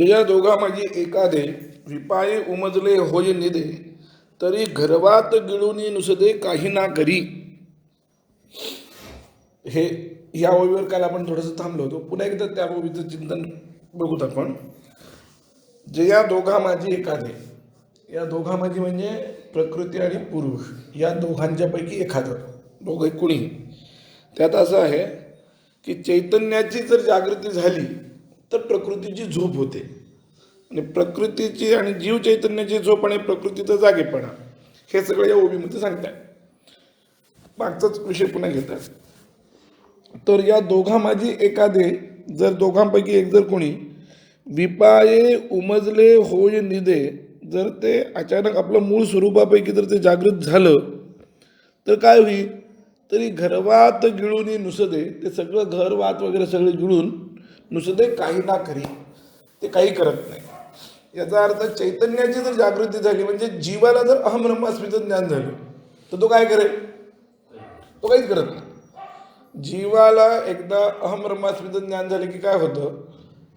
जया दोघा माझी एकादे विपाये उमजले होय निदे तरी गर्वात गिळूनी नुसदे काही ना करी. हे या ओळीवर काल आपण थोडंसं थांबलो होतो. पुन्हा एकदा त्या ओळीचं चिंतन बघूत आपण. जया दोघा माझी एकादे, या दोघा माझी म्हणजे प्रकृती आणि पुरुष या दोघांच्यापैकी एखादं, दोघे कुणी. त्यात असं आहे की चैतन्याची जर जागृती झाली तर प्रकृतीची झोप होते, आणि प्रकृतीची आणि जीव चैतन्याची झोप आणि प्रकृतीचा जागेपणा हे सगळं या ओबीमध्ये सांगतात. मागचाच विषय पुन्हा घेतात. तर या दोघा माझी एकादे, जर दोघांपैकी एक जर कोणी विपाये उमजले होय निदे, जर ते अचानक आपलं मूळ स्वरूपापैकी जर ते जागृत झालं तर काय होईल. तरी घरवात गिळून नुसदे, ते सगळं घर वात वगैरे सगळे गिळून नुसदे काही ना करी, ते काही करत नाही. याचा अर्थ चैतन्याची जर जागृती झाली म्हणजे जीवाला जर अहम ब्रह्मास्मीचं ज्ञान झालं तर तो काय करेल. तो काहीच करत नाही. जीवाला एकदा अहम ब्रह्मास्मीचं ज्ञान झालं की काय होतं,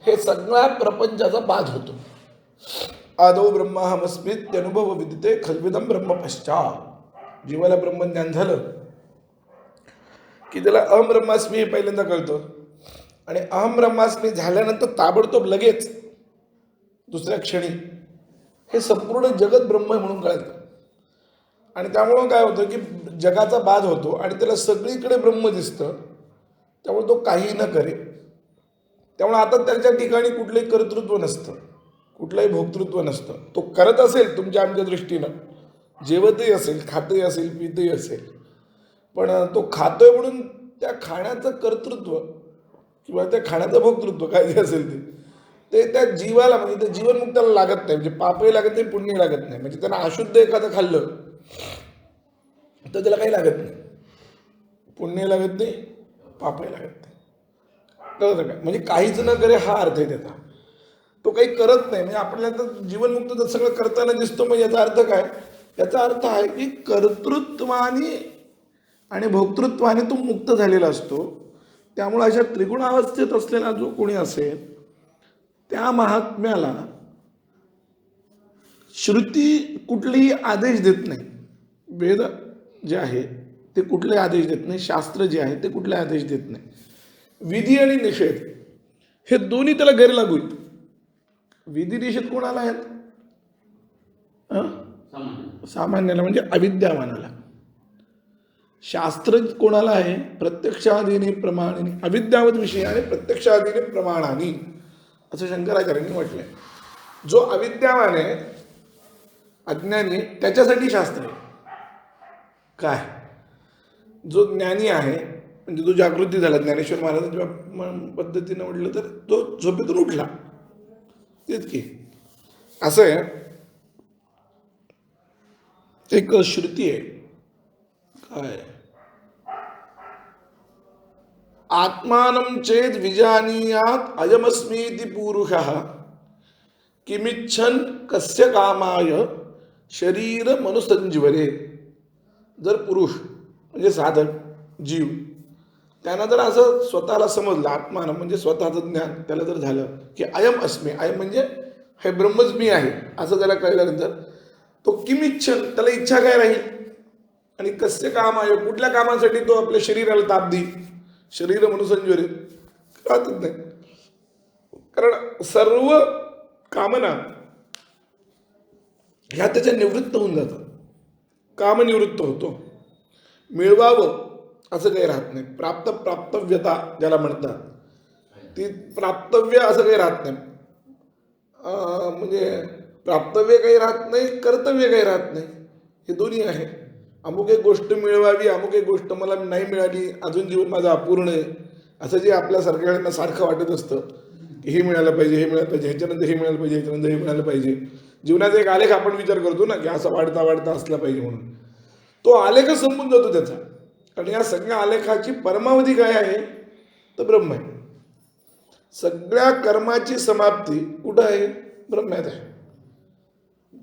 हे सगळ्या प्रपंचाचा बाध होतो. आदौ ब्रह्माहमस्मित अनुभव विदिते खल्विदम ब्रह्म पश्चात. जीवाला ब्रह्मज्ञान झालं की त्याला अहम ब्रह्मास्मी हे पहिल्यांदा कळतं, आणि अहम ब्रह्मास्मी झाल्यानंतर ताबडतोब लगेच दुसऱ्या क्षणी हे संपूर्ण जगत ब्रह्म आहे म्हणून कळतं. आणि त्यामुळं काय होतं की जगाचा बाध होतो आणि त्याला सगळीकडे ब्रह्म दिसतं. त्यामुळे तो काही न करे. त्यामुळे आता त्याच्या ठिकाणी कुठलंही कर्तृत्व नसतं, कुठलंही भोक्तृत्व नसतं. तो करत असेल तुमच्या आमच्या दृष्टीनं, जेवतही असेल, खातही असेल, पितही असेल, पण तो खातोय म्हणून त्या खाण्याचं कर्तृत्व किंवा त्या खाण्याचं भोक्तृत्व काय जे असेल ते त्या जीवाला, म्हणजे त्या जीवनमुक्ताला लागत नाही. म्हणजे पापही लागत नाही, पुण्यही लागत नाही. म्हणजे त्यांना अशुद्ध एखादं खाल्लं तर त्याला काही लागत नाही, पुण्यही लागत नाही, पापही लागत नाही. कळतं काय. म्हणजे काहीच न करे हा अर्थ आहे त्याचा. तो काही करत नाही. म्हणजे आपल्याला तर जीवनमुक्त जर सगळं करताना दिसतो, मग याचा अर्थ काय. याचा अर्थ आहे की कर्तृत्वाने आणि भोक्तृत्वाने तो मुक्त झालेला असतो. त्यामुळे अशा त्रिगुणावस्थेत असलेला जो कोणी असेल त्या महात्म्याला श्रुती कुठलेही आदेश देत नाही. वेद जे आहे ते कुठलेही आदेश देत नाही, शास्त्र जे आहे ते कुठले आदेश देत नाही. विधी आणि निषेध हे दोन्ही त्याला गैरलागू आहेत. विधी निषेध कोणाला आहेत. सामान्याला म्हणजे अविद्यावानाला. शास्त्र कोणाला आहे. प्रत्यक्षाधीने प्रमाणाने, अविद्यावत विषय आणि प्रत्यक्षाधीने प्रमाणाने, असं शंकराचार्यांनी म्हटलंय. जो अविद्यावान आहे, अज्ञानी, त्याच्यासाठी शास्त्र आहे. काय. जो ज्ञानी आहे म्हणजे जो जागृती झाला, ज्ञानेश्वर महाराजांच्या पद्धतीनं म्हटलं तर तो झोपेतून उठला, तेच की. असं आहे. एक श्रुती आहे काय. आत्मानं चेद विजानीयात अयमस्मीति पुरुषः किमिच्छन कस्य कामाय शरीर मनुसंजीवरे. जर पुरुष म्हणजे साधक जीव त्यांना जर असं स्वतःला समजलं, आत्मानं म्हणजे स्वतःचं ज्ञान त्याला जर झालं की अयम अस्मी, अयम म्हणजे हे ब्रह्मच मी आहे असं त्याला कळल्यानंतर तो किमिच्छन, त्याला इच्छा काय राहील. आणि कस्य काम आहे, कुठल्या कामासाठी तो आपल्या शरीराला ताप देईल. शरीर मनुसंजीवरे राहतच नाही. कारण सर्व कामना ह्या त्याच्या निवृत्त होऊन जातात. कामनिवृत्त होतो. मिळवावं असं काही राहत नाही. प्राप्तव्यता ज्याला म्हणतात ती प्राप्तव्य असं काही राहत नाही. म्हणजे प्राप्तव्य काही राहत नाही, कर्तव्य काही राहत नाही. हे दोन्ही आहे. अमुक एक गोष्ट मिळवावी, अमुक एक गोष्ट मला नाही मिळाली, अजून जीवन माझं अपूर्ण आहे, असं जे आपल्या सगळ्यांना सारखं वाटत असतं की हे मिळालं पाहिजे, हे मिळालं पाहिजे, ह्याच्यानंतर हे मिळालं पाहिजे, ह्याच्यानंतर हे मिळालं पाहिजे. जीवनाचा एक आलेख आपण विचार करतो ना की असं वाढता वाढता असला पाहिजे म्हणून. तो आलेखच संपून जातो त्याचा. कारण या सगळ्या आलेखाची परमावधी काय आहे तर ब्रह्म आहे. सगळ्या कर्माची समाप्ती कुठं आहे. ब्रह्मात आहे.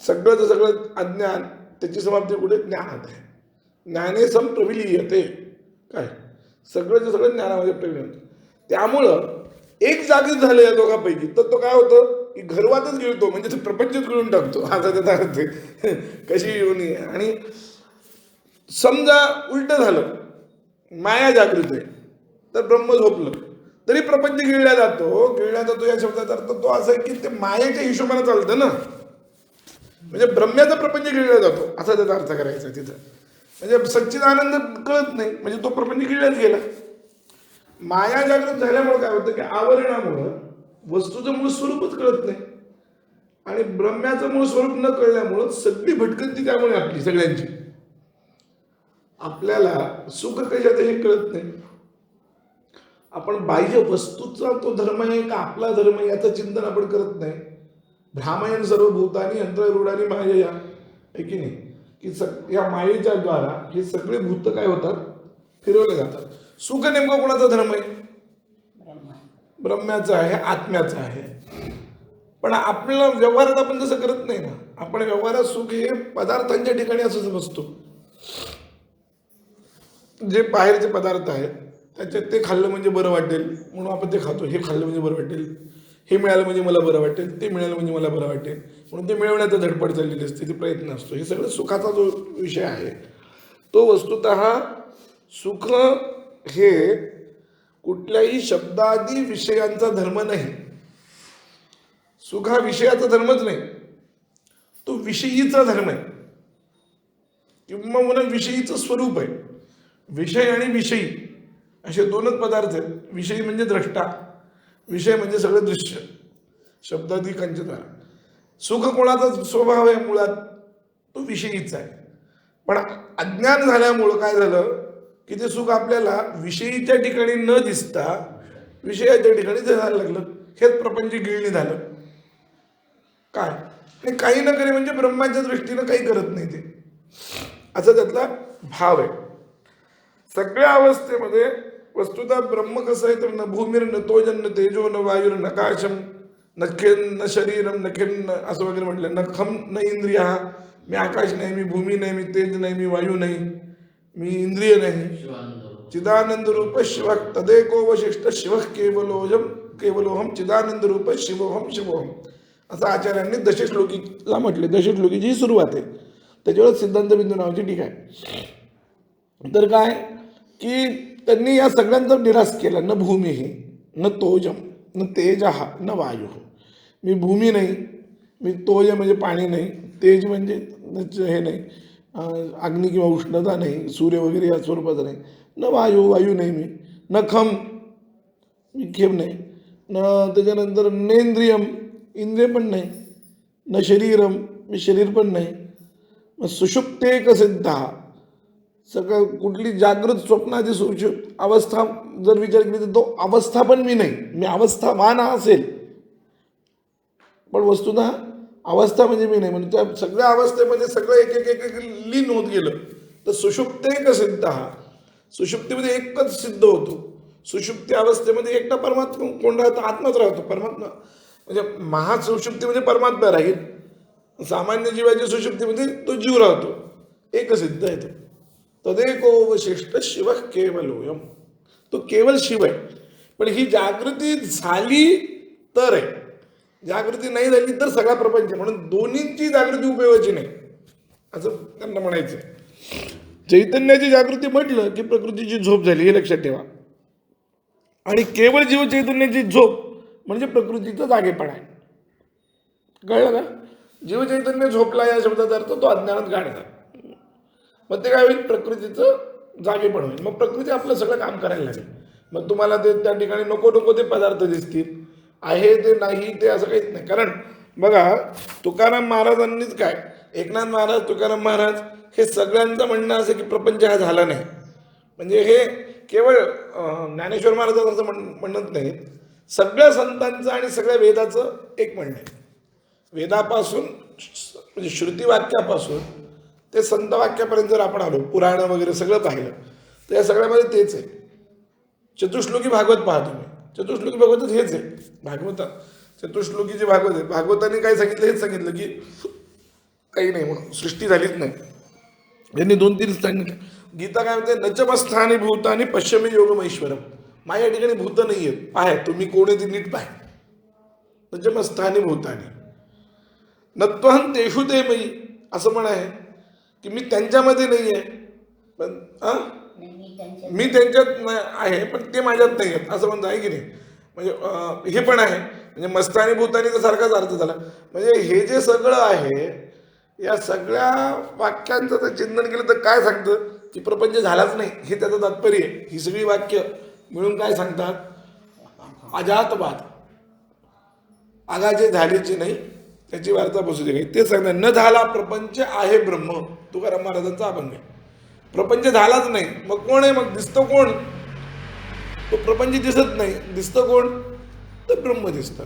सगळंच सगळं अज्ञान त्याची समाप्ती कुठे. ज्ञानात आहे. ज्ञाने संप्रविलीयते. काय. सगळंच सगळं ज्ञानामध्ये प्रविलीन होतं. त्यामुळं एक जागृत झालं या दोघांपैकी तर तो काय होतं की घरवातच गिळतो, म्हणजे तो प्रपंचच गिळून टाकतो, असा त्याचा अर्थ आहे. कशी योनी आहे. आणि समजा उलट झालं, माया जागृत आहे तर ब्रह्म झोपलं तरी प्रपंच गिळला जातो या शब्दाचा अर्थ तो असा आहे की ते मायेच्या हिशोबाने चालतं ना, म्हणजे ब्रह्म्याचा प्रपंच गिळला जातो असा त्याचा अर्थ करायचा तिथं. म्हणजे सच्चिदानंद कळत नाही म्हणजे तो प्रपंच गिळल्याच गेला. माया जागृत झाल्यामुळे काय होतं की आवरणामुळं वस्तूचं मूळ स्वरूपच कळत नाही आणि ब्रह्म्याचं मूळ स्वरूप न कळल्यामुळं सगळी भटकंती त्यामुळे आपली सगळ्यांची. आपल्याला सुख कशात हे कळत नाही. आपण बाह्य वस्तूचा तो धर्म आहे का आपला धर्म आहे याचं चिंतन आपण करत नाही. भ्रामयण सर्व भूतानी अंतरूढानी मायया आहे की नाही, की या मायेच्या द्वारा हे सगळे भूत काय होतात, फिरवले जातात. सुख नेमकं कोणाचा धर्म आहे? ब्रह्म्याचा आहे, आत्म्याचा आहे. पण आपल्या व्यवहारात आपण तसं करत नाही ना. आपण व्यवहारात सुख हे पदार्थांच्या ठिकाणी असं समजतो. जे बाहेरचे पदार्थ आहेत त्याच्यात ते खाल्लं म्हणजे बरं वाटेल म्हणून आपण ते खातो. हे खाल्लं म्हणजे बरं वाटेल, हे मिळालं म्हणजे मला बरं वाटेल, ते मिळालं म्हणजे मला बरं वाटेल म्हणून ते मिळवण्याचा धडपड चाललेली असते, ते प्रयत्न असतो. हे सगळं सुखाचा जो विषय आहे तो वस्तुतः सुख हे कुठल्याही शब्दादी विषयांचा धर्म नाही. सुख हा विषयाचा धर्मच नाही, तो विषयीचा धर्म आहे किंवा म्हणून विषयीचं स्वरूप आहे. विषय आणि विषयी असे दोनच पदार्थ आहेत. विषयी म्हणजे द्रष्टा, विषय म्हणजे सगळं दृश्य शब्दाधिकांच्या द्वारा. सुख कोणाचा स्वभाव आहे मुळात, तो विषयीचा आहे. पण अज्ञान झाल्यामुळं काय झालं की ते सुख आपल्याला विषयीच्या ठिकाणी न दिसता विषयाच्या ठिकाणी दिसायला लागलं. हेच प्रपंच गिळणी झालं. काय आणि काही न करे म्हणजे ब्रह्माच्या दृष्टीनं काही करत नाही ते, असा त्यातला भाव आहे. सगळ्या अवस्थेमध्ये वस्तुतः ब्रह्म कसं आहे तर न भूमीर न तोजन न तेजो न वायुर न काशम न खेन न शरीरम न खिन्न असं वगैरे म्हटलं. न खम न इंद्रिया, मी आकाश नाही, मी भूमी नाही, मी तेज नाही, मी वायू नाही, मी इंद्रिय नाही. चिदानंद रूप शिव तदेको वशिष्ठ शिव केवलोहम चिदानंद रूप शिवोहम शिवोहम असं आचार्यांनी दशश्लोकीला म्हटले. दशश्लोकीची ही सुरुवात आहे, त्याच्यावर सिद्धांत बिंदू नावाची टीका आहे. तर काय की त्यांनी या सगळ्यांचा निराश केला. न भूमी ही न तोजम न तेजहा न वायू. मी भूमी नाही, मी तोज म्हणजे पाणी नाही, तेज म्हणजे हे नाही अग्नी किंवा उष्णता नाही, सूर्य वगैरे या स्वरूपाचं नाही. न वायू, वायू नाही मी. न खम, मी खेम नाही. न त्याच्यानंतर नेंद्रियम, इंद्रिय पण नाही. न शरीरम, मी शरीर पण नाही. मग सुषुप्तेक सिद्धा, सगळं कुठली जागृत स्वप्नाची सुषुप्त अवस्था जर विचार केली तर तो अवस्था पण मी नाही. मी अवस्थावान असेल पण वस्तुतः अवस्था म्हणजे मी नाही. म्हणजे त्या सगळ्या अवस्थेमध्ये सगळं एक एक एक लीन होत गेलं तर सुषुप्तेक सिद्ध, सुषुप्तीमध्ये एकच सिद्ध होतो. सुषुप्ती अवस्थेमध्ये एकटा परमात्मा कोण राहतो? आत्माच राहतो. परमात्मा म्हणजे महासुषुप्तीमध्ये परमात्मा राहील, सामान्य जीवाच्या सुषुप्तीमध्ये तो जीव राहतो. एक सिद्ध आहे तो. तदेको वशिष्ठ शिव केवलोयम, तो केवळ शिव आहे. पण ही जागृती झाली तर आहे, जागृती नाही झाली तर सगळा प्रपंच. म्हणून दोन्हींची जागृती उपयोगाची नाही असं त्यांना म्हणायचं. चैतन्याची जागृती म्हटलं की प्रकृतीची झोप झाली हे लक्षात ठेवा. आणि केवळ जीव चैतन्याची झोप म्हणजे प्रकृतीचा जागेपणा आहे. कळलं का? जीव चैतन्य झोपला या शब्दाचा अर्थ तो अज्ञानात गाढला. मग ते काय होईल? प्रकृतीचं जागेपण होईल. मग प्रकृती आपलं सगळं काम करायला लागेल. मग तुम्हाला ते त्या ठिकाणी नको नको ते पदार्थ दिसतील, आहे ते नाही ते असं काहीच नाही. कारण बघा तुकाराम महाराजांनीच काय, एकनाथ महाराज, तुकाराम महाराज हे सगळ्यांचं म्हणणं असं की प्रपंच हा झाला नाही. म्हणजे हे केवळ ज्ञानेश्वर महाराजांचं असं म्हणत नाही, सगळ्या संतांचं आणि सगळ्या वेदाचं एक म्हणणं आहे. वेदापासून म्हणजे श्रुतिवाक्यापासून ते संत वाक्यापर्यंत जर आपण आलो, पुराण वगैरे सगळं पाहिलं तर या सगळ्यामध्ये तेच आहे. चतुश्लोकी भागवत पाहा तुम्ही, चतुश्लोकी भागवतच हेच आहे. भागवत चतुश्लोकी जे भागवत आहे, भागवतांनी काय सांगितलं? हेच सांगितलं की काही नाही म्हणून, सृष्टी झालीच नाही. यांनी 2-3 सांगितलं. गीता काय म्हणते? नचमस्थानी भूतानी पश्चिमी योगम ऐश्वरम. माझ्या ठिकाणी भूत नाही आहेत, पाय तुम्ही कोण आहे ते नीट पाय. म्हणजे मस्तानी भूतानी नत्वहन तेषु ते मयी, असं म्हण आहे की मी त्यांच्यामध्ये नाही आहे, पण मी त्यांच्यात आहे पण ते माझ्यात नाही आहेत असं म्हणतो आहे की नाही. म्हणजे हे पण आहे, म्हणजे मस्तानी भूतानी तर सारखाच अर्थ झाला. म्हणजे हे जे सगळं आहे या सगळ्या वाक्यांचं जर चिंतन केलं तर काय सांगतं की प्रपंच झालाच नाही, हे त्याचं तात्पर्य आहे. ही सगळी वाक्य मिळून काय सांगतात, अजातवाद, आगाचे झालेचे नाही त्याची वार्ता बसू दे. ते सांगतात न झाला प्रपंच आहे ब्रह्म, तुकाराम महाराजांचा अभंग आहे. प्रपंच झालाच नाही, मग कोण आहे, मग दिसतं कोण, तो प्रपंच दिसत नाही, दिसतं कोण, तर ब्रह्म दिसतं.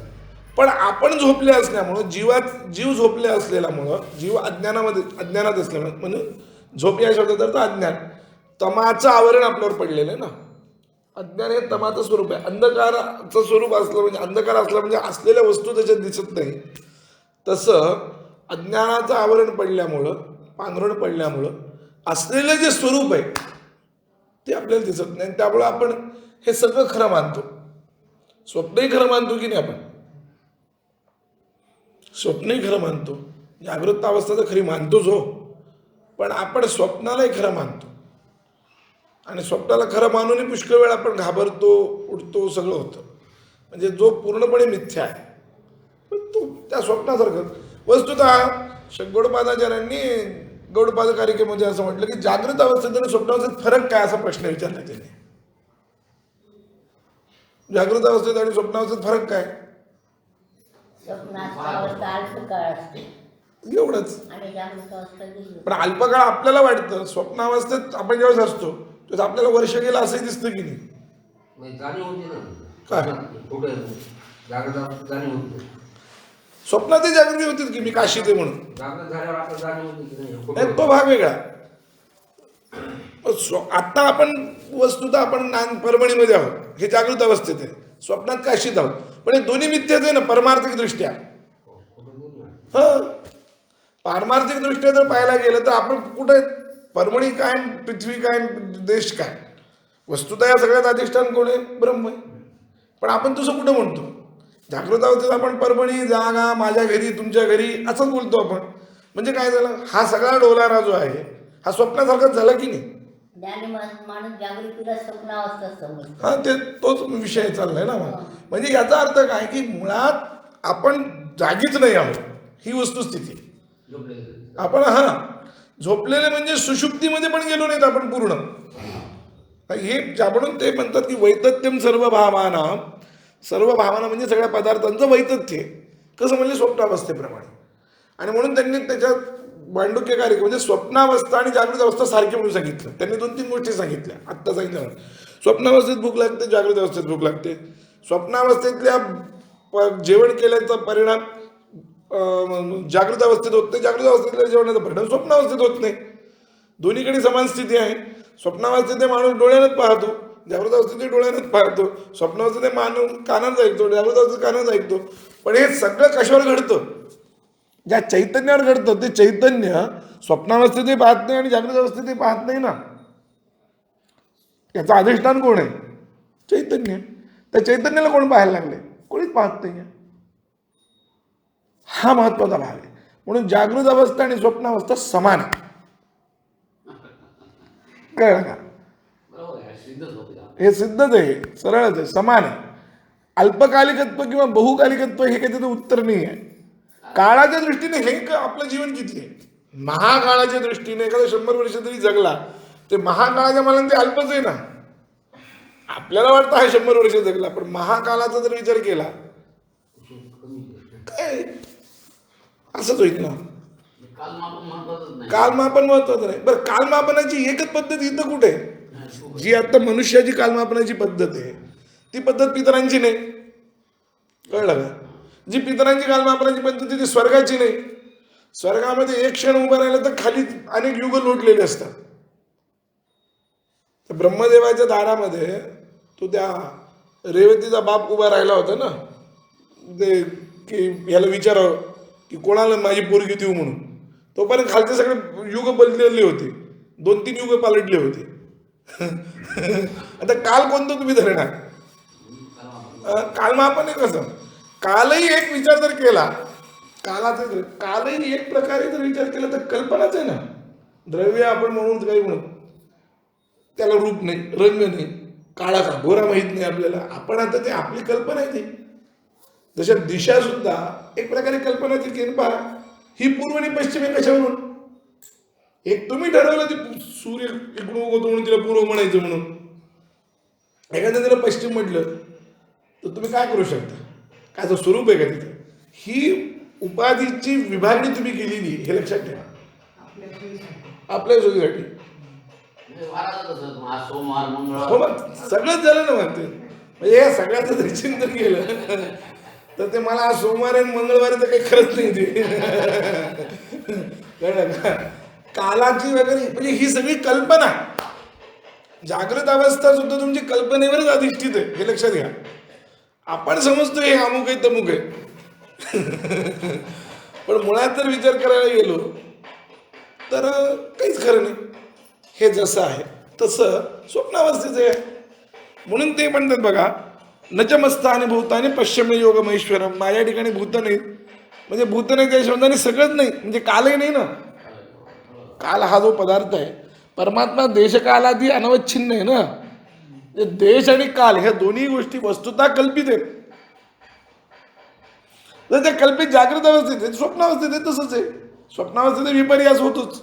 पण आपण झोपले असल्यामुळं, जीव झोपले असलेल्यामुळं, जीव अज्ञानात असल्यामुळे, म्हणून झोप या शब्दाचा अर्थ अज्ञान, तमाचं आवरण आपल्यावर पडलेलं आहे ना. अज्ञान हे तमाचं स्वरूप आहे. अंधकाराचं स्वरूप असलं म्हणजे, अंधकार असला म्हणजे असलेल्या वस्तू त्याच्यात दिसत नाही. तसं अज्ञानाचं आवरण पडल्यामुळं, पांघरण पडल्यामुळं असलेलं जे स्वरूप आहे ते आपल्याला दिसत नाही. त्यामुळं आपण हे सगळं खरं मानतो. स्वप्नही खरं मानतो की नाही आपण, स्वप्नही खरं मानतो, जागृत अवस्था तर खरी मानतोच हो, पण आपण स्वप्नालाही खरं मानतो. आणि स्वप्नाला खरं मानूनही पुष्कळ वेळ आपण घाबरतो, उठतो, सगळं होतं. म्हणजे जो पूर्णपणे मिथ्या आहे पण तो त्या स्वप्नासारखं. वस्तुतः गौडपादाचार्यांनी गौडपाद कारिकेमध्ये असं म्हटलं की जागृत अवस्थेत आणि स्वप्नावस्थेत फरक काय, असा प्रश्न विचारला त्यांनी. जागृत अवस्थेत आणि स्वप्नावस्थेत फरक काय, एवढंच. पण अल्पकाळ आपल्याला वाटतं, स्वप्नावस्थेत आपण ज्यावेळेस असतो तेव्हा आपल्याला वर्ष गेलं असंही दिसतं की नाही. काय स्वप्नातही जागृती होती की मी काशीत आहे म्हणून, तो भाग वेगळा. आता आपण वस्तुतः आपण परभणीमध्ये आहोत, हे जागृत अवस्थेत आहे, स्वप्नात काशीत आहोत, पण हे दोन्ही मिथ्याच आहे ना परमार्थिक दृष्ट्या. पारमार्थिक दृष्ट्या जर पाहायला गेलं तर आपण कुठे, परभणी काय, पृथ्वी काय, देश काय, वस्तुतः या सगळ्यात अधिष्ठान कोण आहे, ब्रह्म आहे. पण आपण तसं कुठं म्हणतो, जागृत अवस्थेत आपण परभणी, जागा, माझ्या घरी, तुमच्या घरी असंच बोलतो आपण. म्हणजे काय झालं, हा सगळा डोलारा जो आहे हा स्वप्नासारखाच झाला की नाही. हा ते तोच विषय चाललाय ना. म्हणजे याचा अर्थ काय की मुळात आपण जागीच नाही आहोत, ही वस्तुस्थिती. आपण झोपलेले म्हणजे सुषुप्तीमध्ये पण गेलो नाहीत आपण पूर्ण. हे म्हणून ते म्हणतात की वैतत्यम सर्व भावाना, सर्व भावना म्हणजे सगळ्या पदार्थांचं वैतथ्य, कसं म्हणजे स्वप्नावस्थेप्रमाणे. आणि म्हणून त्यांनी त्याच्यात मांडुक्य कार्यक्रम म्हणजे स्वप्नावस्था आणि जागृत अवस्था सारखी म्हणून सांगितलं. त्यांनी 2-3 गोष्टी सांगितल्या. आत्ता सांगितलं, स्वप्नावस्थेत भूक लागते, जागृत अवस्थेत भूक लागते. स्वप्नावस्थेतल्या जेवण केल्याचा परिणाम जागृत अवस्थेत होत नाही, जागृत अवस्थेतल्या जेवणाचा परिणाम स्वप्नावस्थेत होत नाही. दोन्हीकडे समान स्थिती आहे. स्वप्नावस्थेत माणूस डोळ्यानंच पाहतो, जागृत अवस्थेत डोळ्यानंच पाहतो. स्वप्नावस्थेत माणूस कानानं ऐकतो, जागृत अवस्थेत कानानं ऐकतो. पण हे सगळं कशावर घडतं, ज्या चैतन्यावर घडतं. ते चैतन्य स्वप्नावस्थेतही पाहत नाही आणि जागृत अवस्थेतही पाहत नाही ना. याचं अधिष्ठान कोण आहे, चैतन्य. त्या चैतन्याला कोण पाहायला लागले, कोणीच पाहत नाही. हा महत्वाचा भाग आहे. म्हणून जागृत अवस्था आणि स्वप्नावस्था समान आहे. कळलं का, हे सिद्धच आहे, सरळच आहे, समान आहे. अल्पकालिकत्व किंवा बहुकालिकत्व हे काही त्याचं उत्तर नाही आहे. काळाच्या दृष्टीने हे आपलं जीवन किती आहे, महाकाळाच्या दृष्टीने एखादा 100 वर्ष तरी जगला ते महाकाळाच्या मला ते अल्पच आहे ना. आपल्याला वाटतं हा 100 वर्ष जगला, पण महाकालाचा जर विचार केला काय असंच होईल ना. कालमापन महत्वाचं नाही. बरं, कालमापनाची एकच पद्धत इथं कुठे, जी आता मनुष्याची कालमापनाची पद्धत आहे ती पद्धत पितरांची नाही. कळलं का, जी पितरांची कालमापनाची पद्धत ती स्वर्गाची नाही. स्वर्गामध्ये एक क्षण उभं राहिलं तर खाली अनेक युग लोटलेले असतात. ब्रह्मदेवाच्या दारामध्ये तो त्या रेवतीचा बाप उभा राहिला होता ना, ते की ह्याला विचारावं की कोणाला माझी पोरगी देऊ म्हणून. तोपर्यंत खालचे सगळे युग बदललेले होते, 2-3 युग पालटले होते. आता काल कोणतं तुम्ही धरणार, कालमापन आहे कसं. कालही एक विचार जर केला, कालही एक प्रकारे जर विचार केला तर कल्पनाच आहे ना. द्रव्य आपण म्हणून काही म्हणू, त्याला रूप नाही, रंग नाही, काळा का गोरा माहीत नाही आपल्याला, आपण आता ते आपली कल्पना आहे ती. जशा दिशा सुद्धा एक प्रकारे कल्पनाची की पहा ही पूर्व आणि पश्चिम आहे कशावरून. एक तुम्ही ठरवलं ती सूर्य इकडून उगवतो म्हणून तिला पूर्व म्हणायचं म्हणून, एखाद्या तिला पश्चिम म्हटलं तर तुम्ही काय करू शकता, काय तर स्वरूप आहे का तिथं. ही उपाधीची विभागणी तुम्ही केलेली हे लक्षात ठेवा आपल्या सोयीसाठी. हो मग सगळंच झालं ना मग ते, म्हणजे या सगळ्याचं जरी चिंतन केलं तर ते मला आज सोमवार आणि मंगळवारी तर काही खरंच नाही ते कळलं का. कालाची वगैरे म्हणजे ही सगळी कल्पना, जागृत अवस्था सुद्धा तुमची कल्पनेवरच अधिष्ठित आहे हे लक्षात घ्या. आपण समजतो हे अमुक आहे तमुक आहे पण मुळात जर विचार करायला गेलो तर काहीच खरं नाही. हे जसं आहे तसं स्वप्नावस्थेचं आहे. म्हणून ते म्हणतात बघा, नचमस्तानी भूतानी पश्चिम योग महेश्वरम. माझ्या ठिकाणी भूत नाही, म्हणजे भूत नाही त्या शब्दाने सगळंच नाही, म्हणजे कालही नाही ना. काल हा जो पदार्थ आहे, परमात्मा देशकालादी अनवच्छिन्न आहे ना. देश आणि काल ह्या दोन्ही गोष्टी वस्तुतः कल्पित आहेत. तर त्या कल्पित जागृत अवस्थेत आहे, स्वप्नावस्थेत आहे तसंच आहे. स्वप्नावस्थेत विपर्यास होतोच.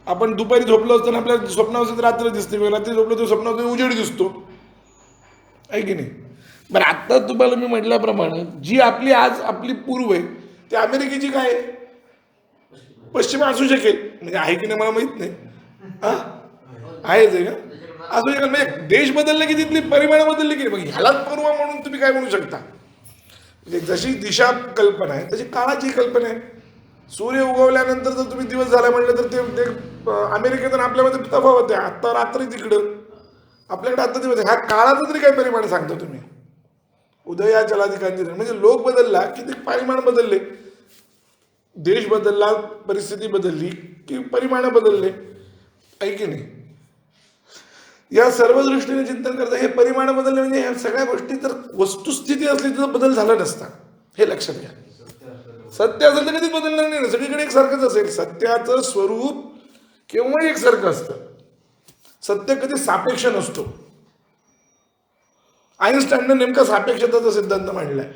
आपण दुपारी झोपलो असताना आपल्याला स्वप्नावस्थेत रात्र दिसते, रात्री झोपलो तर स्वप्नावस्थेत उजेड दिसतो आहे की नाही. बरं आत्ता तुम्हाला मी म्हटल्याप्रमाणे जी आपली आज आपली पूर्व आहे ती अमेरिकेची काय आहे, पश्चिम असू शकेल, म्हणजे आहे की नाही मला माहित नाही, हा आहेच आहे का, असू शकेल. म्हणजे देश बदलले की तिथली परिमाणं बदलली की मग ह्यालाच पूर्व म्हणून तुम्ही काय म्हणू शकता. म्हणजे जशी दिशा कल्पना आहे तशी काळाची कल्पना आहे. सूर्य उगवल्यानंतर जर तुम्ही दिवस झाला म्हटलं तर ते अमेरिकेत आणि आपल्यामध्ये तफावत आहे. आत्ता रात्री तिकडं, आपल्याकडे आता दिवस आहे. ह्या काळाचं तरी काय परिमाण सांगता तुम्ही. उदया चलाधिकांची म्हणजे लोक बदलला की ते परिमाण बदलले, देश बदलला, परिस्थिती बदलली की परिमाण बदलले आहे की नाही. या सर्व दृष्टीने चिंतन करता हे परिमाण बदलले म्हणजे ह्या सगळ्या गोष्टी जर वस्तुस्थिती असली तर बदल झाला नसता हे लक्षात घ्या. सत्य असेल तर कधीच बदलणार नाही ना, सगळीकडे एकसारखंच असेल. सत्याचं स्वरूप केव्हा एकसारखं असतं, सत्य कधी सापेक्ष नसतो. आईन्स्टाईनने नेमका सापेक्षताचा सिद्धांत मांडलाय,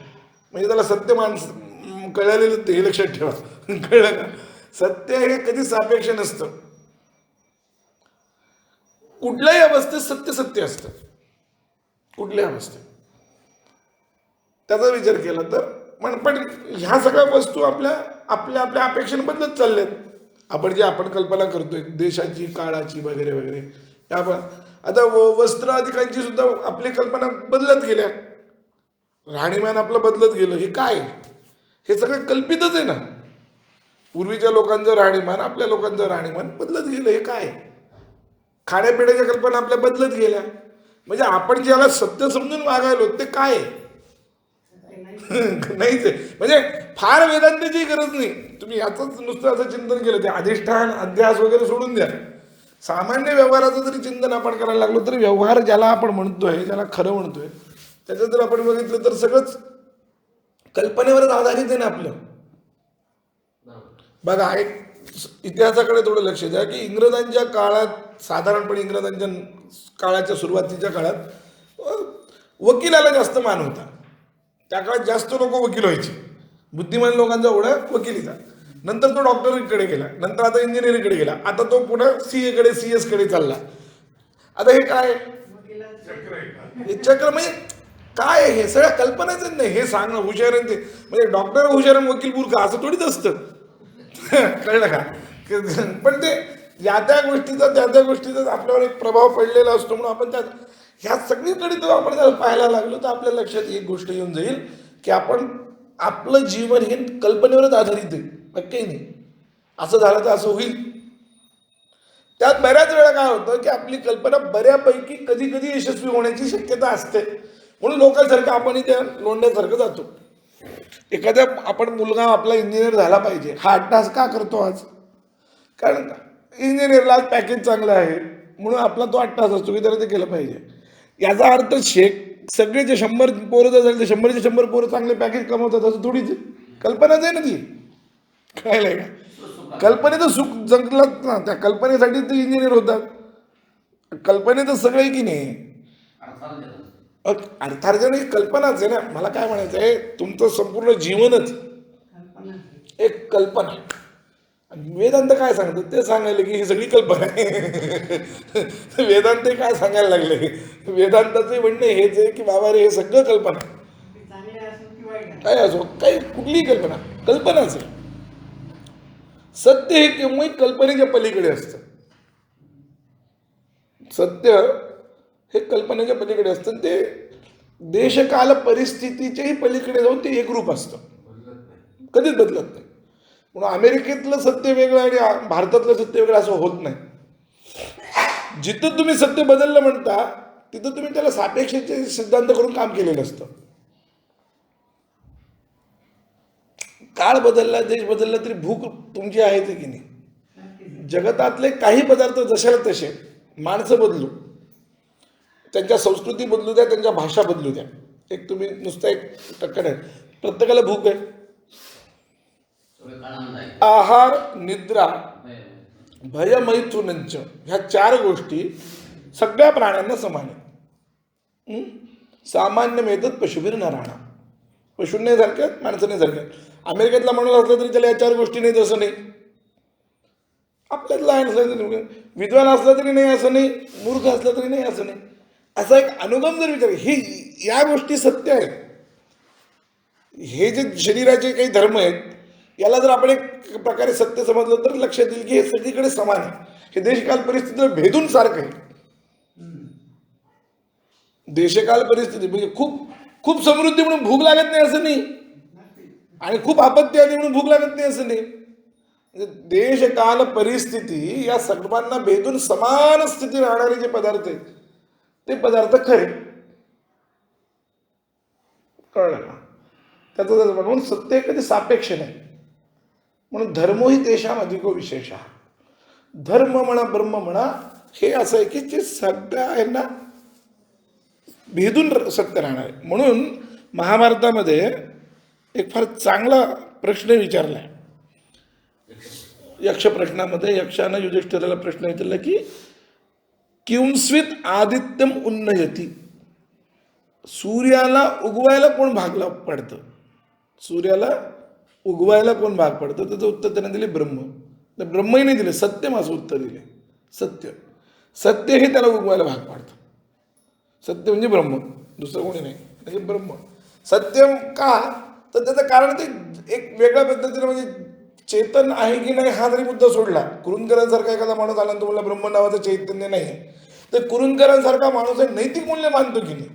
म्हणजे त्याला सत्य कळलेलं ते हे लक्षात ठेवा कळलं का. सत्य हे कधी सापेक्ष नसतं. कुठल्याही अवस्थेत सत्य सत्य असतं, कुठल्याही अवस्थेत. त्याचा विचार केला तर पण ह्या सगळ्या वस्तू आपल्या आपल्या आपल्या अपेक्षेने बदलत चालल्यात. आपण कल्पना करतोय देशाची, काळाची वगैरे वगैरे, आपण आता वस्त्र अधिकांची सुद्धा आपली कल्पना बदलत गेल्या, राहणीमान आपलं बदलत गेलं. हे काय, हे सगळं कल्पितच आहे ना. पूर्वीच्या लोकांचं राहणीमान, आपल्या लोकांचं राहणीमान बदलत गेलं. हे काय, खाण्यापिण्याच्या कल्पना आपल्या बदलत गेल्या. म्हणजे आपण ज्याला सत्य समजून वागायलो ते काय नाहीच आहे. म्हणजे फार वेदांताची गरज नाही. तुम्ही याचंच नुसतं असं चिंतन केलं, ते अधिष्ठान अध्यास वगैरे सोडून द्या. सामान्य व्यवहाराचं जरी चिंतन आपण करायला लागलो तरी व्यवहार ज्याला आपण म्हणतोय, ज्याला खरं म्हणतोय, त्याचं जर आपण बघितलं तर सगळंच कल्पनेवरच आधारित आहे ना आपलं. बघा एक इतिहासाकडे थोडं लक्ष द्या की इंग्रजांच्या काळात, साधारणपणे इंग्रजांच्या काळाच्या सुरुवातीच्या काळात वकिलाला जास्त मान होता. त्या काळात जास्त लोक वकील व्हायचे, बुद्धिमान लोकांचा ओढा वकिलीचा. नंतर तो डॉक्टरीकडे गेला, नंतर आता इंजिनिअरिंगकडे गेला, आता तो पुढे CA कडे CS कडे चालला. आता हे काय हे चक्र, म्हणजे काय हे सगळ्या कल्पनाच नाही. हे सांगणं हुशार ते, म्हणजे डॉक्टर हुशार वकील मूर्ख असं थोडीच असतं कळलं का. पण ते या त्या गोष्टीचा आपल्यावर एक प्रभाव पडलेला असतो. म्हणून आपण त्या ह्या सगळीकडे जर आपण जर पाहायला लागलो तर आपल्या लक्षात एक गोष्ट येऊन जाईल की आपण आपलं जीवन हे कल्पनेवरच आधारित आहे, काही नाही. असं झालं तर असं होईल. त्यात बऱ्याच वेळा काय होतं की आपली कल्पना बऱ्यापैकी कधी कधी यशस्वी होण्याची शक्यता असते. म्हणून लोकांसारखं आपणही त्या लोंढ्यासारखं जातो. एखाद्या आपण मुलगा आपला इंजिनियर झाला पाहिजे, हा अट्टाहास का करतो आज, कारण इंजिनियरला आज पॅकेज चांगलं आहे म्हणून आपला तो अट्टाहास असतो की त्याला ते केलं पाहिजे. याचा अर्थ सगळे जे 100 पोरं जर झाले, ते 100चे 100 पोरं चांगले पॅकेज कमवतात असं थोडीच आहे. कल्पनाच आहे ना ती. कळलंय का? कल्पनेचं सुख जगलात ना, त्या कल्पनेसाठी ते इंजिनियर होतात. कल्पनेचं सगळं आहे की नाही. अर्थार्जन ही कल्पनाच आहे ना. मला काय म्हणायचं आहे, तुमचं संपूर्ण जीवनच एक कल्पना आहे. वेदांत काय सांगतात ते सांगायला की ही सगळी कल्पना आहे. वेदांत काय सांगायला लागले, वेदांताचे म्हणणे हेच आहे की बाबा रे हे सगळं कल्पना आहे. काय असो, काही कुठलीही कल्पना कल्पनाच आहे. सत्य हे केव्हाही कल्पनेच्या पलीकडे असतं. सत्य हे कल्पनेच्या पलीकडे असतं. ते देशकाल परिस्थितीच्याही पलीकडे जाऊन ते एकरूप असतं, कधीच बदलत नाही. म्हणून अमेरिकेतलं सत्य वेगळं आणि भारतातलं सत्य वेगळं असं होत नाही. जिथं तुम्ही सत्य बदललं म्हणता तिथं तुम्ही त्याला सापेक्षतेचे सिद्धांत करून काम केलेलं असतं. काळ बदलला, देश बदलला तरी भूक तुमची आहे की नाही. जगतातले काही पदार्थ जशाला तसे, माणसं बदलू, त्यांच्या संस्कृती बदलू द्या, त्यांच्या भाषा बदलू द्या, एक तुम्ही नुसतं एक टक्कन आहे, प्रत्येकाला भूक आहे. आहार, निद्रा, भयमैथुनंच ह्या 4 गोष्टी सगळ्या प्राण्यांना समान आहे. सामान्य मेदत पशुभीर नराणा. पशूंनी सारख्यात, माणसाने सारख्यात. अमेरिकेतला माणूस असला तरी त्याला या 4 गोष्टी नाही असं नाही. आपल्यातला आहे असलं तरी, विद्वान असला तरी नाही असं नाही, मूर्ख असला तरी नाही असं नाही. असा एक अनुगम जर विचार, हे या गोष्टी सत्य आहेत. हे जे शरीराचे काही धर्म आहेत याला जर आपण एक प्रकारे सत्य समजलं तर लक्षात येईल की हे सगळीकडे समान आहे. हे देशकाल परिस्थितीला भेदून सारखं आहे. देशकाल परिस्थिती म्हणजे खूप खूप समृद्धी म्हणून भूक लागत नाही असं नाही, आणि खूप आपत्ती आली म्हणून भूक लागत नाही असं नाही. देशकाल परिस्थिती या सर्वांना भेदून समान स्थिती राहणारे जे पदार्थ आहेत ते पदार्थ खरे. कळलं का? त्याचं म्हणून सत्य कधी सापेक्ष नाही. म्हणून धर्मोही तेषाम अधिको विशेष. धर्म म्हणा, ब्रह्म म्हणा, हे असं आहे की जे सगळ्या यांना भेदून सत्य राहणार आहे. म्हणून महाभारतामध्ये एक फार चांगला प्रश्न विचारला आहे. यक्ष प्रश्नामध्ये यक्षानं युधिष्ठिराला प्रश्न विचारला की किंस्वित आदित्यम उन्नयती. सूर्याला उगवायला कोण भाग पडतं? सूर्याला उगवायला कोण भाग पडतं? त्याचं उत्तर त्याने दिले ब्रह्म. तर ब्रह्मही नाही दिले, सत्य माझं उत्तर दिले. सत्य, सत्य हे त्याला उगवायला भाग पाडतं. सत्य म्हणजे ब्रह्म, दुसरं कोणी नाही, म्हणजे ब्रह्म. सत्यम का? तर त्याचं कारण ते एक वेगळ्या पद्धतीने म्हणजे चेतन आहे की नाही हा जरी मुद्दा सोडला, कुरुंदकरांसारखा एखादा माणूस आला आणि तुम्हाला ब्रह्म नावाचं चैतन्य नाही आहे, तर कुरुंदकरांसारखा माणूस आहे नैतिक मूल्य मानतो की नाही?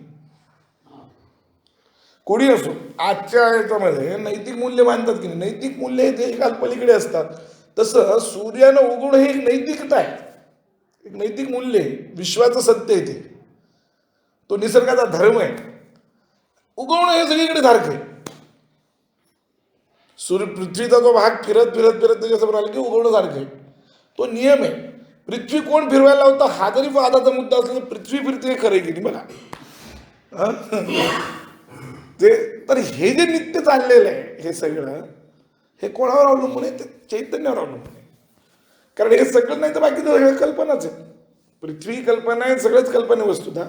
कोणी असो, आजच्या याच्यामध्ये नैतिक मूल्य मानतात की नाही? नैतिक मूल्य हे देशकाल पलीकडे असतात. तसं सूर्यानं उगवणं हे एक नैतिकता आहे, एक नैतिक मूल्य आहे, विश्वाचं सत्य आहे ते, तो निसर्गाचा धर्म आहे. उगवणं हे सगळीकडे सारखं आहे. सूर्य पृथ्वीचा जो भाग फिरत फिरत फिरत त्याच्यासमोर आला की उगवणं सारखं आहे, तो नियम आहे. पृथ्वी कोण फिरवायला लावतं हा जरी वादाचा मुद्दा असला तर पृथ्वी फिरते हे खरं आहे की नाही बघा. ते तर हे जे नित्य चाललेलं आहे हे सगळं, हे कोणावर अवलंबून आहे? ते चैतन्यावर अवलंबून आहे. कारण हे सगळं नाही तर बाकीचं सगळं कल्पनाच आहे. पृथ्वी कल्पना आहे, सगळंच कल्पना वस्तुता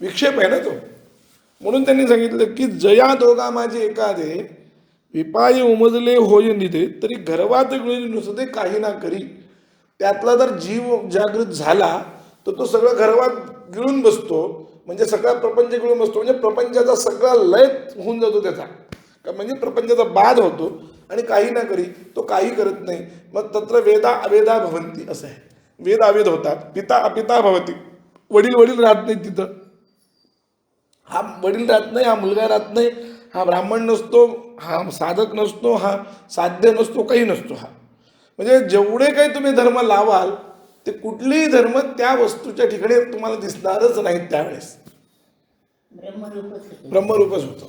विक्षेप आहे ना तो. म्हणून त्यांनी सांगितलं की जया दोघा माझे एकादे विपाय उमजले होय निधे तरी गर्वात गिळून नुसते काही ना करी. त्यातला जर जीव जागृत झाला तर तो सगळं गर्वात गिळून बसतो, म्हणजे सगळा प्रपंच गिळून बसतो, म्हणजे प्रपंचाचा सगळा लय होऊन जातो त्याचा, का म्हणजे प्रपंचाचा बाध होतो आणि काही ना करी तो काही करत नाही. मग तत्र वेदा अवेदा भवंती असं आहे. वेद अवेद होतात, पिता अपिता भवती. वडील वडील राहत नाही तिथं, हा वडील राहत नाही, हा मुलगा राहत नाही, हा ब्राह्मण नसतो, हा साधक नसतो, हा साध्य नसतो, काही नसतो. हा म्हणजे जेवढे काही तुम्ही धर्म लावाल ते कुठलेही धर्म त्या वस्तूच्या ठिकाणी तुम्हाला दिसणारच नाहीत. त्यावेळेस ब्रह्मरूपच होतं.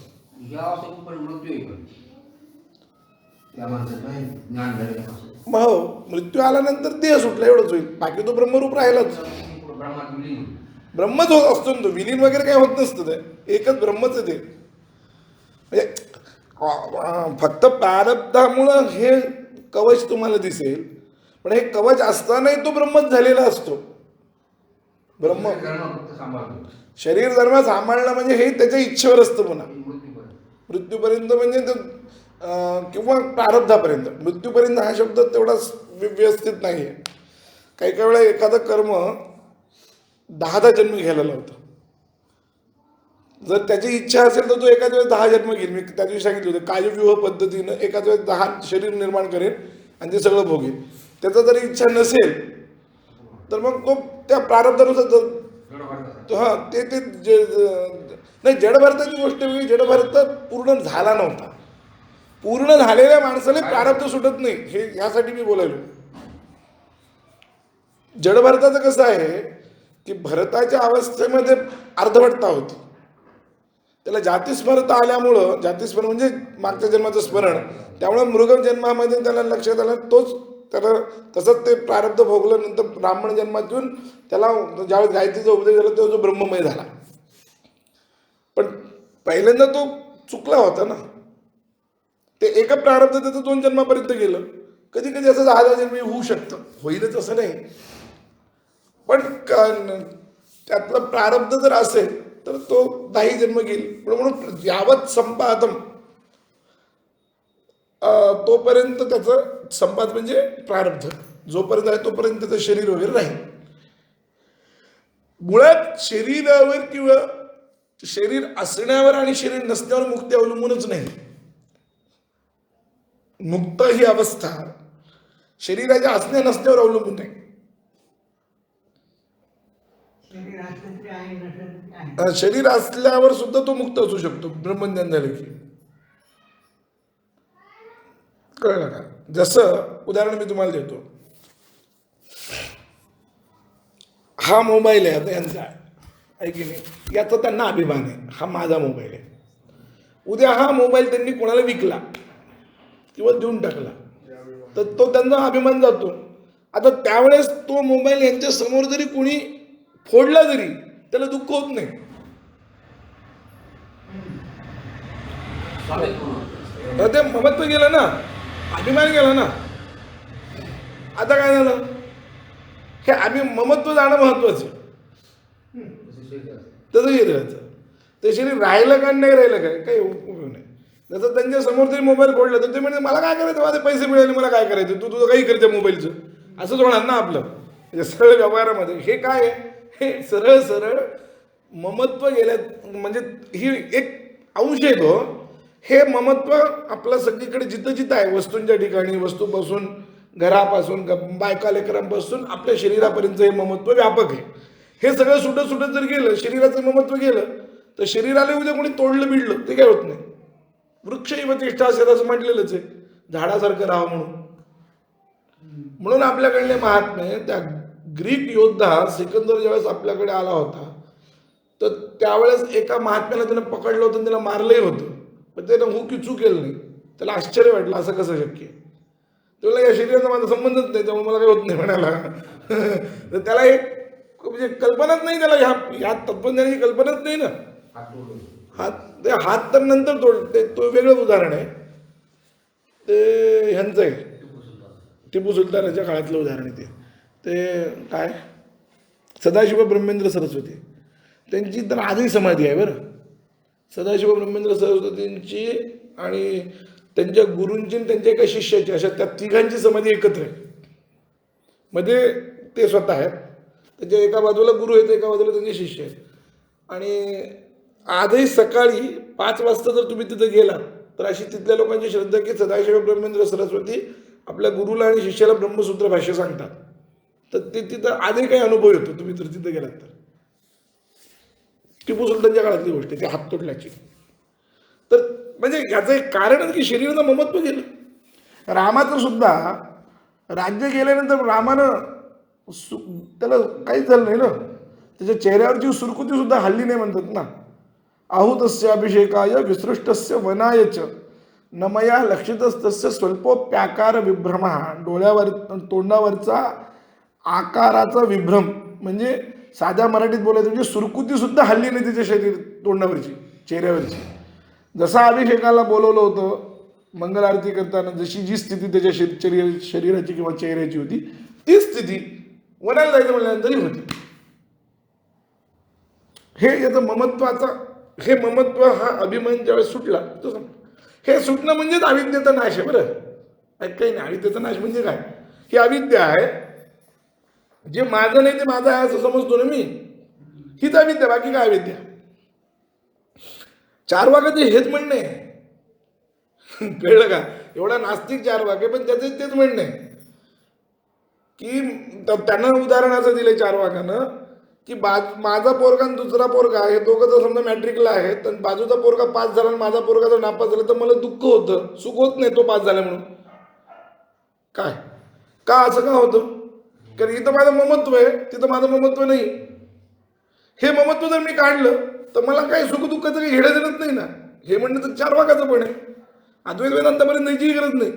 हो, मृत्यू आल्यानंतर देह सुटला एवढंच होईल, बाकी तो ब्रह्मरूप राहिलाच. ब्रह्मच होत असतो ना तो, विलीन वगैरे काही होत नसतं, ते एकच ब्रह्मच आहे ते. म्हणजे फक्त प्रारब्धामुळं हे कवच तुम्हाला दिसेल, पण हे कवच असतानाही तो ब्रह्मच झालेला असतो. ब्रह्म शरीर धर्म सांभाळणं म्हणजे हे त्याच्या इच्छेवर असतं पुन्हा मृत्यूपर्यंत, म्हणजे किंवा प्रारब्धापर्यंत. मृत्यूपर्यंत हा शब्द तेवढा व्यवस्थित नाही आहे. काही काही वेळा एखादं कर्म 10 जन्म घ्यायला लावतं. जर त्याची इच्छा असेल तर तो एकाच वेळेस 10 जन्म घेईल. मी त्या दिवशी सांगितलं होतं, कालव्यूह पद्धतीनं एकाच वेळेस 10 शरीर निर्माण करेल आणि ते सगळं भोगेल. त्याचा जरी इच्छा नसेल तर मग तो त्या प्रारब्धानुसार तो ते नाही, जडभरताची गोष्ट वेगळी. जडभरत पूर्ण झाला नव्हता. पूर्ण झालेल्या माणसाला प्रारब्ध सुटत नाही, हे ह्यासाठी मी बोलायलो. जडभरताचं कसं आहे की भरताच्या अवस्थेमध्ये अर्धवटता होती. त्याला जातीस्मरता आल्यामुळं, जातीस्मरण म्हणजे मागच्या जन्माचं स्मरण, त्यामुळं मृग जन्मामध्ये त्याला लक्षात आलं, तोच त्याला तसंच ते प्रारब्ध भोगलं. नंतर ब्राह्मण जन्मातून त्याला ज्यावेळेस गायत्रीचा उपदेश झाला तेव्हा जो ब्रह्ममय झाला. पण पहिल्यांदा तो चुकला होता ना. ते एका प्रारब्ध त्याचं 2 जन्मापर्यंत गेलं. कधी कधी असं 10 जन्मी होऊ शकतं, होईलच असं नाही. पण त्यातलं प्रारब्ध जर असेल तर तो 10 जन्म घेईल. म्हणून यावत संपादम, तोपर्यंत त्याचं संपाद म्हणजे प्रारब्ध जोपर्यंत आहे तोपर्यंत त्याचं शरीर वगैरे राहील. मुळात शरीरावर किंवा शरीर असण्यावर आणि शरीर नसण्यावर मुक्ती अवलंबूनच नाही. मुक्त ही अवस्था शरीराच्या असण्या नसण्यावर अवलंबून नाही. शरीर असल्यावर सुद्धा तो मुक्त असू शकतो ब्रह्मज्ञान झालं की. कळलं का? जसं उदाहरण मी तुम्हाला देतो. हा मोबाईल आहे आता यांचा आहे की नाही, याचा त्यांना अभिमान आहे, हा माझा मोबाईल आहे. उद्या हा मोबाईल त्यांनी कोणाला विकला किंवा देऊन टाकला तर तो त्यांचा अभिमान जातो. आता त्यावेळेस तो मोबाईल यांच्या समोर जरी कोणी फोडला तरी त्याला दुःख होत नाही. ते ममत्व गेलं ना, अभिमान गेला ना. आता काय झालं, हे ममत्व जाणं महत्वाचं. तसं शरीराचं, ते शरीर राहिलं का नाही राहिलं काय काही उपयोग नाही. जसं त्यांच्या समोर तरी मोबाईल फोडला तर ते म्हणजे मला काय करायचं, माझे पैसे मिळाले मला काय करायचं, तू तुझं काही करते मोबाईलचं, असंच होणार ना आपलं. म्हणजे सरळ व्यवहारामध्ये हे काय आहे, हे सरळ सरळ ममत्व गेल्या, म्हणजे ही एक अंश आहे तो. हे ममत्व आपलं सगळीकडे जिथं जिथं आहे, वस्तूंच्या ठिकाणी, वस्तूपासून, घरापासून, बायका लेकरांपासून आपल्या शरीरापर्यंत हे ममत्व व्यापक आहे. हे सगळं सुटत सुटत जर गेलं, शरीराचं ममत्व गेलं तर शरीराला उद्या कोणी तोडलं बिडलं ते काय होत नाही. वृक्ष इवतिष्ठा असेल असं म्हटलेलंच आहे, झाडासारखं राहावं म्हणून. म्हणून आपल्याकडले महात्मे, त्या ग्रीक योद्धा सिकंदर ज्यावेळेस आपल्याकडे आला होता तर त्यावेळेस एका महात्म्याला त्यानं पकडलं होतं, त्याला मारलंही होतं, पण त्यानं हुकी चूक केलं नाही. त्याला आश्चर्य वाटलं, असं कसं शक्य आहे. तुला या शरीराचा माझा संबंधच नाही, त्यामुळे मला काही होत नाही म्हणाला. तर त्याला एक म्हणजे कल्पनाच नाही, त्याला ह्या तत्वज्ञानाची कल्पनाच नाही ना. हात तर नंतर तोड, तो वेगळं उदाहरण आहे. ते ह्यांचं आहे, टिपू सुलतानाच्या काळातलं उदाहरण आहे ते काय, सदाशिव ब्रह्मेंद्र सरस्वती, त्यांची तर आजही समाधी आहे बरं. सदाशिव ब्रह्मेंद्र सरस्वतींची आणि त्यांच्या गुरूंची आणि त्यांच्या एका शिष्याची, अशा त्या तिघांची समाधी एकत्र आहे. मध्ये ते स्वतः आहेत, त्यांच्या एका बाजूला गुरु आहेत, एका बाजूला त्यांचे शिष्य आहेत. आणि आजही सकाळी 5 वाजता जर तुम्ही तिथं गेला तर अशी तिथल्या लोकांची श्रद्धा की सदाशिव ब्रह्मेंद्र सरस्वती आपल्या गुरुला आणि शिष्याला ब्रह्मसूत्र भाष्य सांगतात. तर ते तिथं आजही काही अनुभव येतो तुम्ही जर तिथं गेलात तर. टिपू सुलतानच्या काळातली गोष्ट आहे, ते हात तोडल्याची. तर म्हणजे याचं एक कारण की शरीराचं ममत्व गेलं. रामाचं सुद्धा राज्य गेल्यानंतर रामानं त्याला काहीच झालं नाही ना, त्याच्या चेहऱ्यावरची सुरकुती सुद्धा हल्ली नाही म्हणतात ना. आहुतस्य अभिषेकाय विसृष्टस्य वनायच नमया लक्षितस्तस्य स्वल्पोप्याकार विभ्रम. डोळ्यावर तोंडावरचा आकाराचा विभ्रम म्हणजे साध्या मराठीत बोलायचं म्हणजे सुरकुती सुद्धा हल्ली नाही तिच्या तोंडावरची, चेहऱ्यावरची. जसा अभिषेकाला बोलवलं होतं मंगल आरती करताना, जशी जी स्थिती त्याच्या शरीराची किंवा चेहऱ्याची होती, ती स्थिती वनाला जायचं म्हणल्यानंतरही होती. हे याचं ममत्वाचा, हे ममत्व हा अभिमान ज्यावेळेस सुटला तो हे सुटणं म्हणजेच अविद्येचा नाश आहे. बरं काही नाही, अविद्येचा नाश म्हणजे काय? ही अविद्या आहे, जे माझं नाही ते माझं आहे असं समजतो ना मी, हीच अविद्या, बाकी काय अविद्या. चार्वाकाचे हेच म्हणणं आहे, कळलं का? एवढा नास्तिक चार्वाक आहे, पण त्याचं तेच म्हणणं आहे की त्यांना उदाहरण असं दिलंय चार्वाकानं की माझा पोरगा आणि दुसरा पोरगा हे दोघं जर समजा मॅट्रिकला आहेत, तर बाजूचा पोरगा पास झाला आणि माझा पोरगा जर नापास झाला तर मला दुःख होतं, सुख होत नाही तो पास झाला म्हणून. काय का असं का होतं? कारण इथं माझं ममत्व आहे, तिथं माझं ममत्व नाही. हे ममत्व जर मी काढलं तर मला काही सुख दुःखाचं काही घेणं देणंच नाही ना. हे म्हणणं तर चार्वाकाचं पण आहे, अद्वैत वेदांतापर्यंत न्यायची गरज नाही.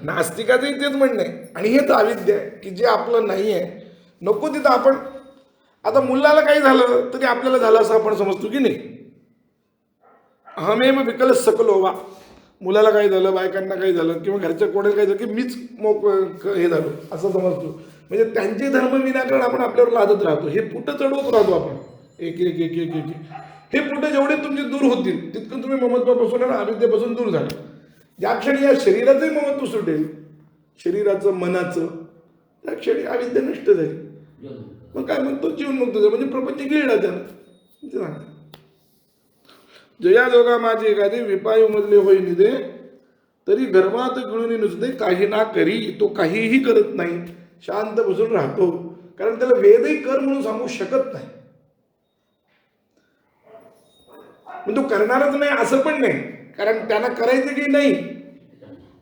नास्तिकाचंही तेच म्हणणं आहे. आणि हेच अविद्या आहे की जे आपलं नाही आहे, नको तिथं आपण. आता मुलाला काही झालं तरी आपल्याला झालं असं आपण समजतो की नाही. अहमेव विकल सकलो वा, मुलाला काही झालं, बायकांना काही झालं किंवा घरच्या कोणाला काही झालं की मीच हे झालो असं समजतो. म्हणजे त्यांचे धर्म विनाकारण आपण आपल्यावर लादत राहतो. हे पुटं चढवत राहतो आपण एक एक एक एक एक. हे पुटं जेवढे तुमचे दूर होतील तितकं तुम्ही ममत्वापासून आणि अविद्येपासून दूर झाला. ज्या क्षणी या शरीराचंही ममत्व सुटेल, शरीराचं मनाचं, त्या क्षणी अविद्या नष्ट झाली. मग काय म्हणतो जीवनमुक्त झालं, म्हणजे प्रपंच गिळला त्यानं. जया जोगा माझी एखादी विपाय उमजले होई निदे, तरी गर्भात गिळून नुसते काही ना करी. तो काहीही करत नाही, शांत बसून राहतो. कारण त्याला वेदही कर म्हणून सांगू शकत नाही. पण तो करणारच नाही असं पण नाही, कारण त्यांना करायचं की नाही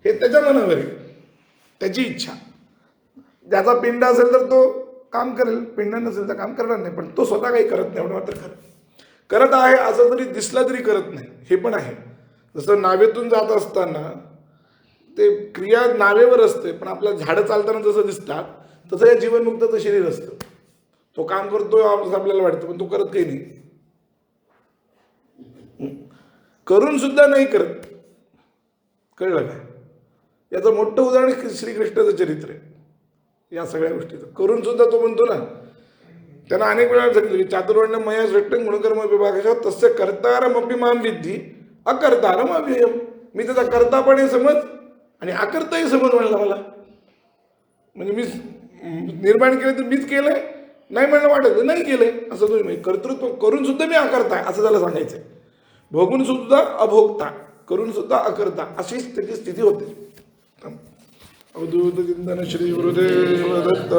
हे त्याच्या मनावर आहे, त्याची इच्छा. ज्याचा पिंड असेल तर तो काम करेल, पिंड नसेल तर काम करणार नाही. पण तो स्वतः काही करत नाही, एवढं मात्र खरं. करत आहे असं जरी दिसलं तरी करत नाही, हे पण आहे. जसं नावेतून जात असताना ते क्रिया नावेवर असते, पण आपल्या झाडं चालताना जसं दिसतात तसं या जीवनमुक्ताचं शरीर असतं. तो काम करतोय असं आपल्याला वाटतं, पण तो करत काही नाही. करून सुद्धा नाही करत. कळलं का? याचं मोठं उदाहरण श्रीकृष्णाचं चरित्र आहे. या सगळ्या गोष्टीचं करून सुद्धा तो म्हणतो ना, त्यांना अनेक वेळा सांगितलं की चातुर्वर्ण्य मया सृष्टं गुणकर्म विभागाच्या तस्य कर्तारमपि माम विद्धी अकर्तारम अव्ययम. मी त्याचा कर्तापणे समज आणि अकर्ताही समज म्हणला मला. म्हणजे मी निर्माण केलं तर मीच केलंय, नाही म्हणलं वाटत नाही केलंय असं तुम्ही म्हणजे कर्तृत्व करून सुद्धा मी अकर्ता असं त्याला सांगायचंय. भोगून सुद्धा अभोगता, करून सुद्धा अकर्ता, अशीच त्याची स्थिती होते. अवधूत चिंतन श्री गुरुदेव दत्त.